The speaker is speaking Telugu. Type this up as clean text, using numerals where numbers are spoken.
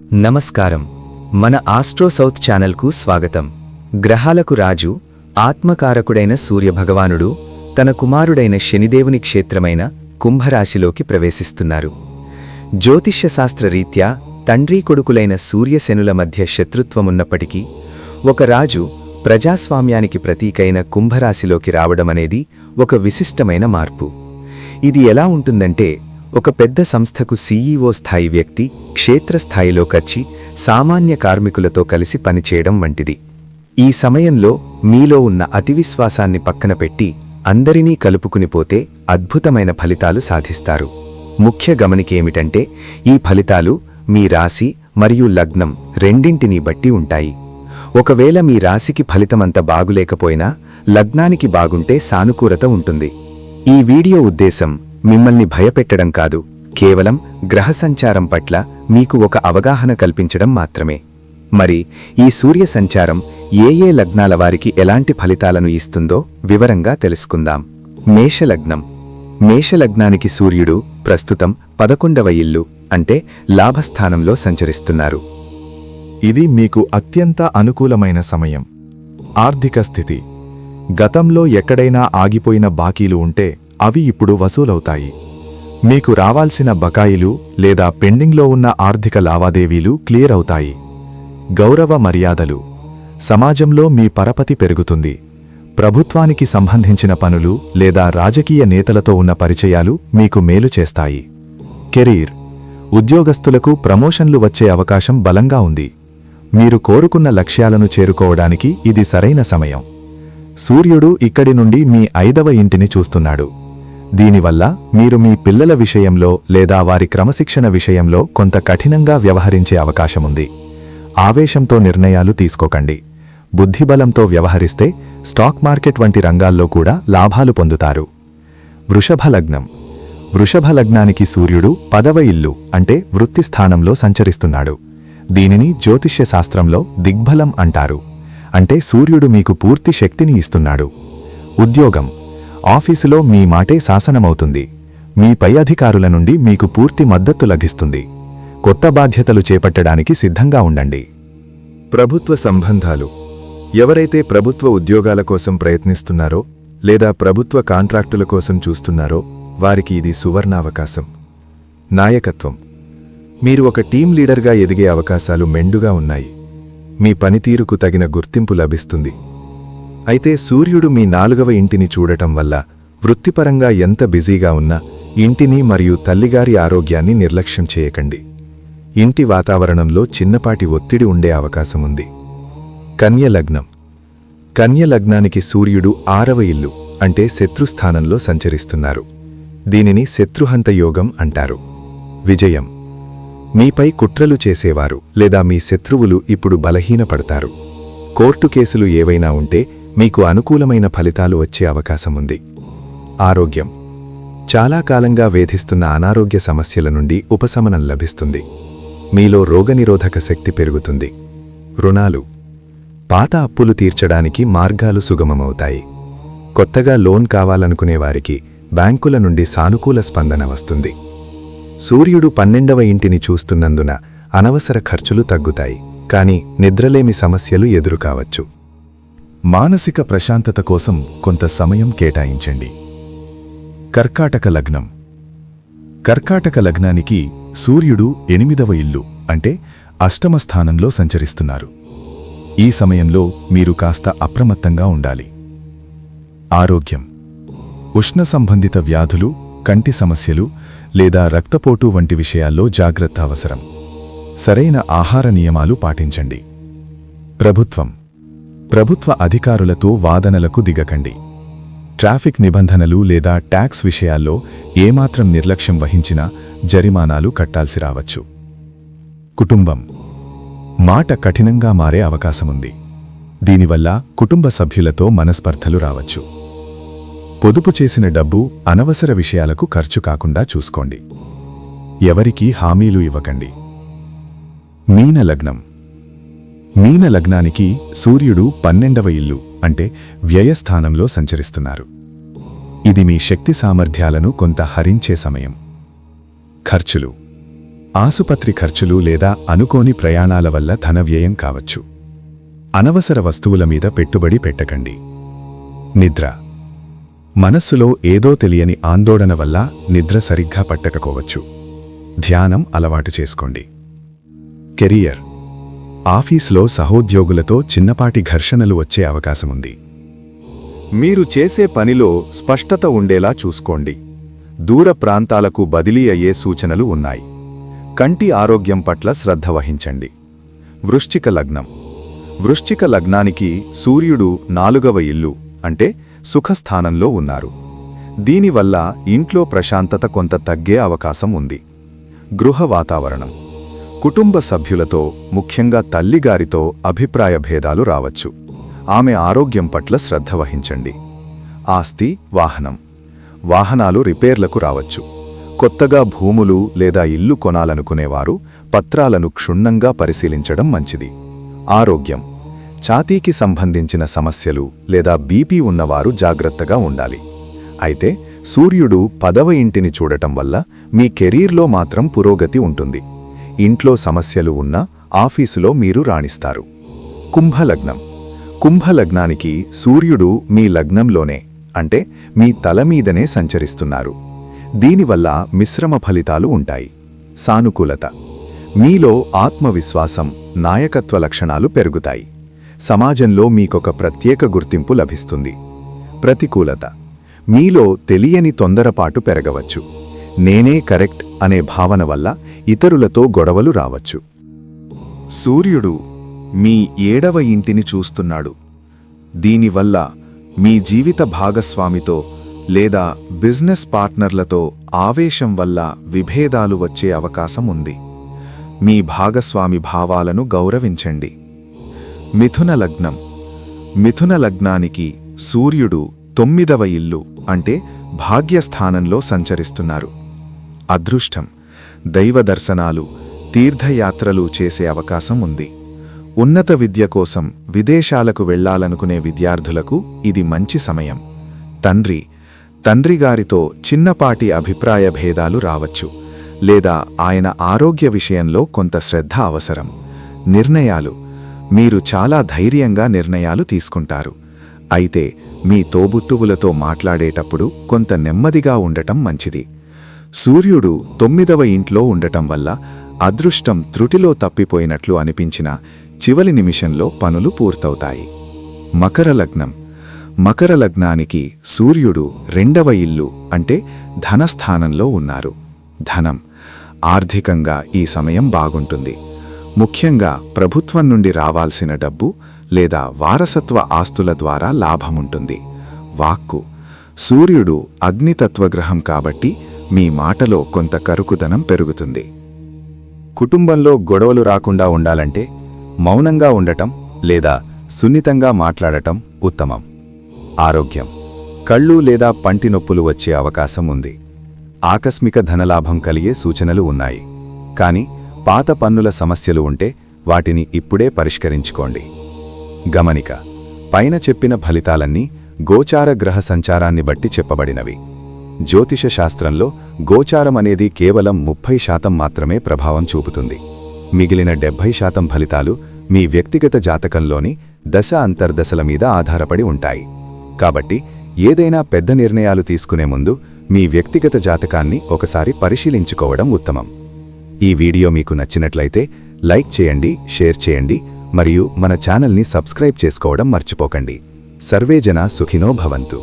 నమస్కారం. మన ఆస్ట్రో సౌత్ ఛానల్కు స్వాగతం. గ్రహాలకు రాజు, ఆత్మకారకుడైన సూర్యభగవానుడు తన కుమారుడైన శనిదేవుని క్షేత్రమైన కుంభరాశిలోకి ప్రవేశిస్తున్నారు. జ్యోతిష్యశాస్త్ర రీత్యా తండ్రి కొడుకులైన సూర్యశనుల మధ్య శత్రుత్వమున్నప్పటికీ ఒక రాజు ప్రజాస్వామ్యానికి ప్రతీకైన కుంభరాశిలోకి రావడమనేది ఒక విశిష్టమైన మార్పు. ఇది ఎలా ఉంటుందంటే, ఒక పెద్ద సంస్థకు సీఈఓ స్థాయి వ్యక్తి క్షేత్రస్థాయిలోకొచ్చి సామాన్య కార్మికులతో కలిసి పనిచేయడం వంటిది. ఈ సమయంలో మీలో ఉన్న అతివిశ్వాసాన్ని పక్కన పెట్టి అందరినీ కలుపుకునిపోతే అద్భుతమైన ఫలితాలు సాధిస్తారు. ముఖ్య గమనికేమిటంటే, ఈ ఫలితాలు మీ రాశి మరియు లగ్నం రెండింటినీ బట్టి ఉంటాయి. ఒకవేళ మీ రాశికి ఫలితమంత బాగులేకపోయినా లగ్నానికి బాగుంటే సానుకూలత ఉంటుంది. ఈ వీడియో ఉద్దేశం మిమ్మల్ని భయపెట్టడం కాదు, కేవలం గ్రహ సంచారం పట్ల మీకు ఒక అవగాహన కల్పించడం మాత్రమే. మరి ఈ సూర్య సంచారం ఏ ఏ లగ్నాల వారికి ఎలాంటి ఫలితాలను ఇస్తుందో వివరంగా తెలుసుకుందాం. మేషలగ్నం. మేషలగ్నానికి సూర్యుడు ప్రస్తుతం 11వ ఇల్లు అంటే లాభస్థానంలో సంచరిస్తున్నారు. ఇది మీకు అత్యంత అనుకూలమైన సమయం. ఆర్థిక స్థితి. గతంలో ఎక్కడైనా ఆగిపోయిన బాకీలు ఉంటే అవి ఇప్పుడు వసూలవుతాయి. మీకు రావాల్సిన బకాయిలు లేదా పెండింగ్లో ఉన్న ఆర్థిక లావాదేవీలు క్లియర్ అవుతాయి. గౌరవ మర్యాదలు. సమాజంలో మీ పరపతి పెరుగుతుంది. ప్రభుత్వానికి సంబంధించిన పనులు లేదా రాజకీయ నేతలతో ఉన్న పరిచయాలు మీకు మేలు చేస్తాయి. కెరీర్. ఉద్యోగస్తులకు ప్రమోషన్లు వచ్చే అవకాశం బలంగా ఉంది. మీరు కోరుకున్న లక్ష్యాలను చేరుకోవడానికి ఇది సరైన సమయం. సూర్యుడు ఇక్కడి నుండి మీ 5వ ఇంటిని చూస్తున్నాడు. దీనివల్ల మీరు మీ పిల్లల విషయంలో లేదా వారి క్రమశిక్షణ విషయంలో కొంత కఠినంగా వ్యవహరించే అవకాశముంది. ఆవేశంతో నిర్ణయాలు తీసుకోకండి. బుద్ధిబలంతో వ్యవహరిస్తే స్టాక్ మార్కెట్ వంటి రంగాల్లో కూడా లాభాలు పొందుతారు. వృషభ లగ్నం. వృషభ లగ్నానికి సూర్యుడు 10వ ఇల్లు అంటే వృత్తి స్థానంలో సంచరిస్తున్నాడు. దీనిని జ్యోతిష్య శాస్త్రంలో దిగ్బలం అంటారు. అంటే సూర్యుడు మీకు పూర్తి శక్తిని ఇస్తున్నాడు. ఉద్యోగం. ఆఫీసులో మీ మాటే శాసనమవుతుంది. మీ పై అధికారుల నుండి మీకు పూర్తి మద్దతు లభిస్తుంది. కొత్త బాధ్యతలు చేపట్టడానికి సిద్ధంగా ఉండండి. ప్రభుత్వ సంబంధాలు. ఎవరైతే ప్రభుత్వ ఉద్యోగాల కోసం ప్రయత్నిస్తున్నారో లేదా ప్రభుత్వ కాంట్రాక్టుల కోసం చూస్తున్నారో వారికి ఇది సువర్ణావకాశం. నాయకత్వం. మీరు ఒక టీం లీడర్గా ఎదిగే అవకాశాలు మెండుగా ఉన్నాయి. మీ పనితీరుకు తగిన గుర్తింపు లభిస్తుంది. అయితే సూర్యుడు మీ 4వ ఇంటిని చూడటం వల్ల వృత్తిపరంగా ఎంత బిజీగా ఉన్నా ఇంటిని మరియు తల్లిగారి ఆరోగ్యాన్ని నిర్లక్ష్యం చేయకండి. ఇంటి వాతావరణంలో చిన్నపాటి ఒత్తిడి ఉండే అవకాశముంది. కన్య లగ్నం. కన్య లగ్నానికి సూర్యుడు 6వ ఇల్లు అంటే శత్రుస్థానంలో సంచరిస్తున్నారు. దీనిని శత్రుహంత యోగం అంటారు. విజయం. మీపై కుట్రలు చేసేవారు లేదా మీ శత్రువులు ఇప్పుడు బలహీనపడతారు. కోర్టు కేసులు ఏవైనా ఉంటే మీకు అనుకూలమైన ఫలితాలు వచ్చే అవకాశముంది. ఆరోగ్యం. చాలా కాలంగా వేధిస్తున్న అనారోగ్య సమస్యల నుండి ఉపశమనం లభిస్తుంది. మీలో రోగనిరోధక శక్తి పెరుగుతుంది. రుణాలు. పాత అప్పులు తీర్చడానికి మార్గాలు సుగమమవుతాయి. కొత్తగా లోన్ కావాలనుకునేవారికి బ్యాంకుల నుండి సానుకూల స్పందన వస్తుంది. సూర్యుడు 12వ ఇంటిని చూస్తున్నందున అనవసర ఖర్చులు తగ్గుతాయి, కానీ నిద్రలేమి సమస్యలు ఎదురుకావచ్చు. మానసిక ప్రశాంతత కోసం కొంత సమయం కేటాయించండి. కర్కాటక లగ్నం. కర్కాటక లగ్నానికి సూర్యుడు 8వ ఇల్లు అంటే అష్టమ స్థానంలో సంచరిస్తున్నారు. ఈ సమయంలో మీరు కాస్త అప్రమత్తంగా ఉండాలి. ఆరోగ్యం. ఉష్ణ సంబంధిత వ్యాధులు, కంటి సమస్యలు లేదా రక్తపోటు వంటి విషయాల్లో జాగ్రత్త అవసరం. సరైన ఆహార నియమాలు పాటించండి. ప్రభుత్వం. ప్రభుత్వ అధికారులతో వాదనలకు దిగకండి. ట్రాఫిక్ నిబంధనలు లేదా ట్యాక్స్ విషయాల్లో ఏమాత్రం నిర్లక్ష్యం వహించినా జరిమానాలు కట్టాల్సి రావచ్చు. కుటుంబం. మాట కఠినంగా మారే అవకాశముంది. దీనివల్ల కుటుంబ సభ్యులతో మనస్పర్ధలు రావచ్చు. పొదుపు చేసిన డబ్బు అనవసర విషయాలకు ఖర్చు కాకుండా చూసుకోండి. ఎవరికీ హామీలు ఇవ్వకండి. మీన లగ్నం. మీన లగ్నానికి సూర్యుడు 12వ ఇల్లు అంటే వ్యయస్థానంలో సంచరిస్తున్నారు. ఇది మీ శక్తి సామర్థ్యాలను కొంత హరించే సమయం. ఖర్చులు. ఆసుపత్రి ఖర్చులు లేదా అనుకోని ప్రయాణాల వల్ల ధన వ్యయం కావచ్చు. అనవసర వస్తువుల మీద పెట్టుబడి పెట్టకండి. నిద్ర. మనస్సులో ఏదో తెలియని ఆందోళన వల్ల నిద్ర సరిగ్గా పట్టకపోవచ్చు. ధ్యానం అలవాటు చేసుకోండి. కెరియర్. ఆఫీసులో సహోద్యోగులతో చిన్నపాటి ఘర్షణలు వచ్చే అవకాశముంది. మీరు చేసే పనిలో స్పష్టత ఉండేలా చూసుకోండి. దూర ప్రాంతాలకు బదిలీ అయ్యే సూచనలు ఉన్నాయి. కంటి ఆరోగ్యం పట్ల శ్రద్ధ వహించండి. వృశ్చిక లగ్నం. వృశ్చిక లగ్నానికి సూర్యుడు 4వ ఇల్లు అంటే సుఖస్థానంలో ఉన్నారు. దీనివల్ల ఇంట్లో ప్రశాంతత కొంత తగ్గే అవకాశం ఉంది. గృహ వాతావరణం. కుటుంబ సభ్యులతో ముఖ్యంగా తల్లిగారితో అభిప్రాయ భేదాలు రావచ్చు. ఆమె ఆరోగ్యం పట్ల శ్రద్ధ వహించండి. ఆస్తి, వాహనం. వాహనాలు రిపేర్లకు రావచ్చు. కొత్తగా భూములు లేదా ఇల్లు కొనాలనుకునేవారు పత్రాలను క్షుణ్ణంగా పరిశీలించడం మంచిది. ఆరోగ్యం. ఛాతీకి సంబంధించిన సమస్యలు లేదా బీపీ ఉన్నవారు జాగ్రత్తగా ఉండాలి. అయితే సూర్యుడు 10వ ఇంటిని చూడటం వల్ల మీ కెరీర్లో మాత్రం పురోగతి ఉంటుంది. ఇంట్లో సమస్యలు ఉన్నా ఆఫీసులో మీరు రాణిస్తారు. కుంభలగ్నం. కుంభలగ్నానికి సూర్యుడు మీ లగ్నంలోనే అంటే మీ తల మీదనే సంచరిస్తున్నారు. దీనివల్ల మిశ్రమ ఫలితాలు ఉంటాయి. సానుకూలత. మీలో ఆత్మవిశ్వాసం, నాయకత్వ లక్షణాలు పెరుగుతాయి. సమాజంలో మీకొక ప్రత్యేక గుర్తింపు లభిస్తుంది. ప్రతికూలత. మీలో తెలియని తొందరపాటు పెరగవచ్చు. నేనే కరెక్ట్ అనే భావన వల్ల ఇతరులతో గొడవలు రావచ్చు. సూర్యుడు మీ 7వ ఇంటిని చూస్తున్నాడు. దీనివల్ల మీ జీవిత భాగస్వామితో లేదా బిజినెస్ పార్ట్నర్లతో ఆవేశం వల్ల విభేదాలు వచ్చే అవకాశం ఉంది. మీ భాగస్వామి భావాలను గౌరవించండి. మిథున లగ్నం. మిథున లగ్నానికి సూర్యుడు 9వ ఇల్లు అంటే భాగ్యస్థానంలో సంచరిస్తున్నారు. అదృష్టం. దైవ దర్శనాలు, తీర్థయాత్రలు చేసే అవకాశం ఉంది. ఉన్నత విద్య కోసం విదేశాలకు వెళ్లాలనుకునే విద్యార్థులకు ఇది మంచి సమయం. తండ్రిగారితో చిన్నపాటి అభిప్రాయ భేదాలు రావచ్చు లేదా ఆయన ఆరోగ్య విషయంలో కొంత శ్రద్ధ అవసరం. నిర్ణయాలు. మీరు చాలా ధైర్యంగా నిర్ణయాలు తీసుకుంటారు. అయితే మీ తోబుట్టువులతో మాట్లాడేటప్పుడు కొంత నెమ్మదిగా ఉండటం మంచిది. సూర్యుడు 9వ ఇంట్లో ఉండటం వల్ల అదృష్టం త్రుటిలో తప్పిపోయినట్లు అనిపించిన చివరి నిమిషంలో పనులు పూర్తవుతాయి. మకర లగ్నం. మకర లగ్నానికి సూర్యుడు 2వ ఇల్లు అంటే ధనస్థానంలో ఉన్నారు. ధనం. ఆర్థికంగా ఈ సమయం బాగుంటుంది. ముఖ్యంగా ప్రభుత్వం నుండి రావాల్సిన డబ్బు లేదా వారసత్వ ఆస్తుల ద్వారా లాభముంటుంది. వాక్కు. సూర్యుడు అగ్నితత్వగ్రహం కాబట్టి మీ మాటలో కొంత కరుకుదనం పెరుగుతుంది. కుటుంబంలో గొడవలు రాకుండా ఉండాలంటే మౌనంగా ఉండటం లేదా సున్నితంగా మాట్లాడటం ఉత్తమం. ఆరోగ్యం. కళ్ళు లేదా పంటి నొప్పులు వచ్చే అవకాశం ఉంది. ఆకస్మిక ధనలాభం కలిగే సూచనలు ఉన్నాయి. కానీ పాత పన్నుల సమస్యలు ఉంటే వాటిని ఇప్పుడే పరిష్కరించుకోండి. గమనిక. పైన చెప్పిన ఫలితాలన్నీ గోచార గ్రహ సంచారాన్ని బట్టి చెప్పబడినవి. జ్యోతిష శాస్త్రంలో గోచారం అనేది కేవలం 30% మాత్రమే ప్రభావం చూపుతుంది. మిగిలిన 70% ఫలితాలు మీ వ్యక్తిగత జాతకంలోని దశ అంతర్దశల మీద ఆధారపడి ఉంటాయి. కాబట్టి ఏదైనా పెద్ద నిర్ణయాలు తీసుకునే ముందు మీ వ్యక్తిగత జాతకాన్ని ఒకసారి పరిశీలించుకోవడం ఉత్తమం. ఈ వీడియో మీకు నచ్చినట్లయితే లైక్ చేయండి, షేర్ చేయండి మరియు మన ఛానల్ని సబ్స్క్రైబ్ చేసుకోవడం మర్చిపోకండి. సర్వేజన సుఖినో భవంతు.